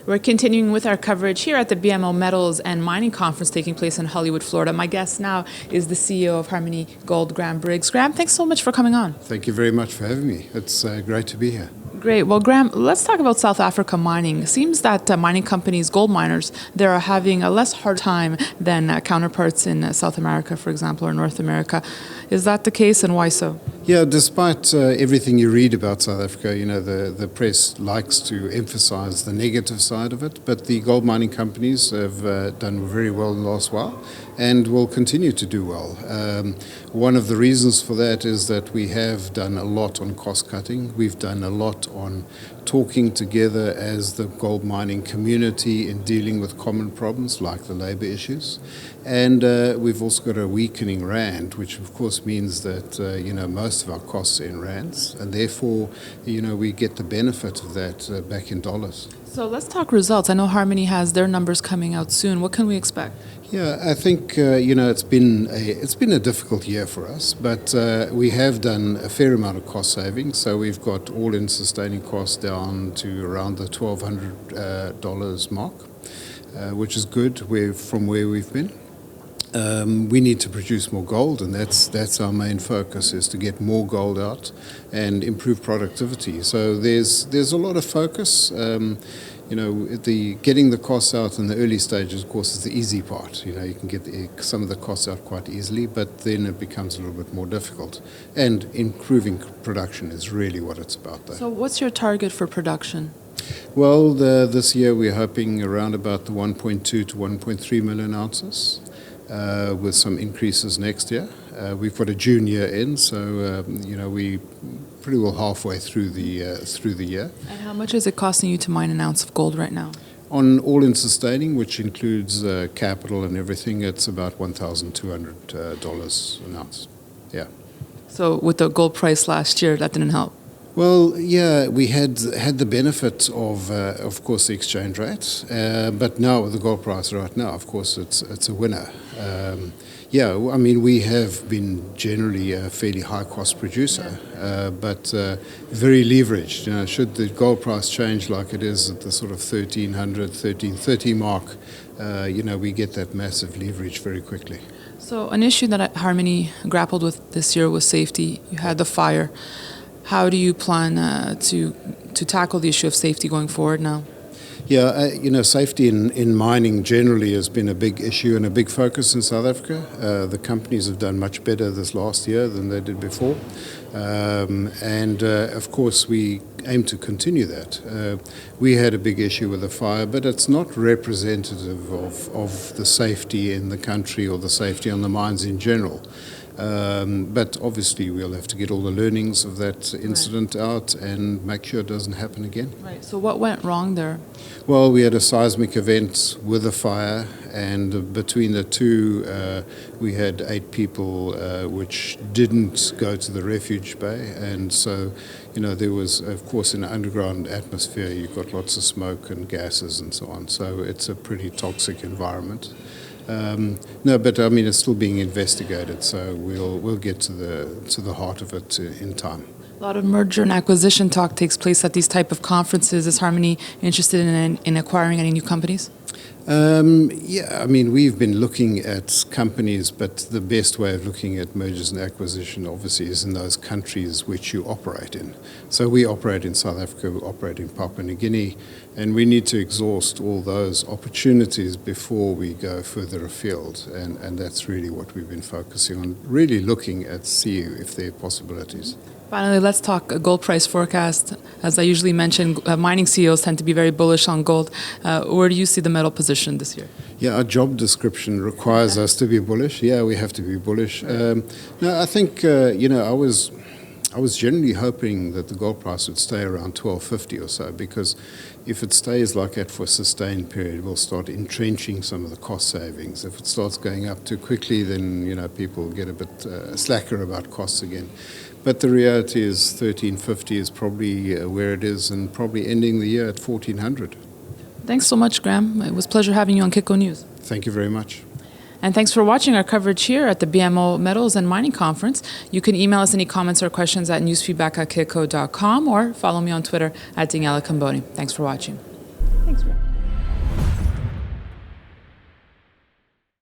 We're continuing with our coverage here at the BMO Metals and Mining Conference taking place in Hollywood, Florida. My guest now is the CEO of Harmony Gold, Graham Briggs. Graham, thanks so much for coming on. Thank you very much for having me. It's great to be here. Great. Well, Graham, let's talk about South Africa mining. It seems that mining companies, gold miners, they are having a less hard time than counterparts in South America, for example, or North America. Is that the case, and why so? Yeah, despite everything you read about South Africa, you know, the press likes to emphasize the negative side of it, but the gold mining companies have done very well in the last while and will continue to do well. One of the reasons for that is that we have done a lot on cost cutting. We've done a lot on talking together as the gold mining community in dealing with common problems like the labor issues. And we've also got a weakening rand, which of course means that, most of our costs are in rands, and therefore, we get the benefit of that back in dollars. So let's talk results. I know Harmony has their numbers coming out soon. What can we expect? Yeah, I think it's been a difficult year for us, but we have done a fair amount of cost savings. So we've got all-in sustaining costs down to around the $1,200 mark, which is good from where we've been. We need to produce more gold, and that's our main focus, is to get more gold out and improve productivity. So there's a lot of focus. Getting the costs out in the early stages, of course, is the easy part. You can get some of the costs out quite easily, but then it becomes a little bit more difficult. And improving production is really what it's about, though. So what's your target for production? Well, this year we're hoping around about the 1.2 to 1.3 million ounces. With some increases next year. We've got a June year in, so we pretty well halfway through the year. And how much is it costing you to mine an ounce of gold right now? On all-in sustaining, which includes capital and everything, it's about $1,200 an ounce. Yeah. So with the gold price last year, that didn't help? Well, yeah, we had the benefit of course, the exchange rate, but now with the gold price right now, of course, it's a winner. We have been generally a fairly high-cost producer, but very leveraged. Should the gold price change like it is at the sort of 1330 mark, we get that massive leverage very quickly. So an issue that Harmony grappled with this year was safety. You had the fire. How do you plan to tackle the issue of safety going forward now? Yeah, safety in mining generally has been a big issue and a big focus in South Africa. The companies have done much better this last year than they did before. Of course, we aim to continue that. We had a big issue with the fire, but it's not representative of the safety in the country or the safety on the mines in general. But obviously we'll have to get all the learnings of that incident out and make sure it doesn't happen again. Right. So what went wrong there? Well, we had a seismic event with a fire, and between the two, we had 8 people which didn't go to the refuge bay. And so, there was, of course, in an underground atmosphere, you've got lots of smoke and gases and so on. So it's a pretty toxic environment. It's still being investigated, so we'll get to the heart of it in time. A lot of merger and acquisition talk takes place at these type of conferences. Is Harmony interested in acquiring any new companies? We've been looking at companies, but the best way of looking at mergers and acquisition, obviously, is in those countries which you operate in. So we operate in South Africa, we operate in Papua New Guinea, and we need to exhaust all those opportunities before we go further afield. And that's really what we've been focusing on, really looking at see if there are possibilities. Finally, let's talk gold price forecast. As I usually mention, mining CEOs tend to be very bullish on gold. Where do you see the metal position this year? Yeah, our job description requires us to be bullish. Yeah, we have to be bullish. I think, I was generally hoping that the gold price would stay around $1,250 or so, because if it stays like that for a sustained period, we'll start entrenching some of the cost savings. If it starts going up too quickly, then people get a bit slacker about costs again. But the reality is $1,350 is probably where it is, and probably ending the year at $1,400. Thanks so much, Graham. It was a pleasure having you on Kitco News. Thank you very much. And thanks for watching our coverage here at the BMO Metals and Mining Conference. You can email us any comments or questions at newsfeedback@kitco.com or follow me on Twitter at Daniela Camboni. Thanks for watching. Thanks, Graham.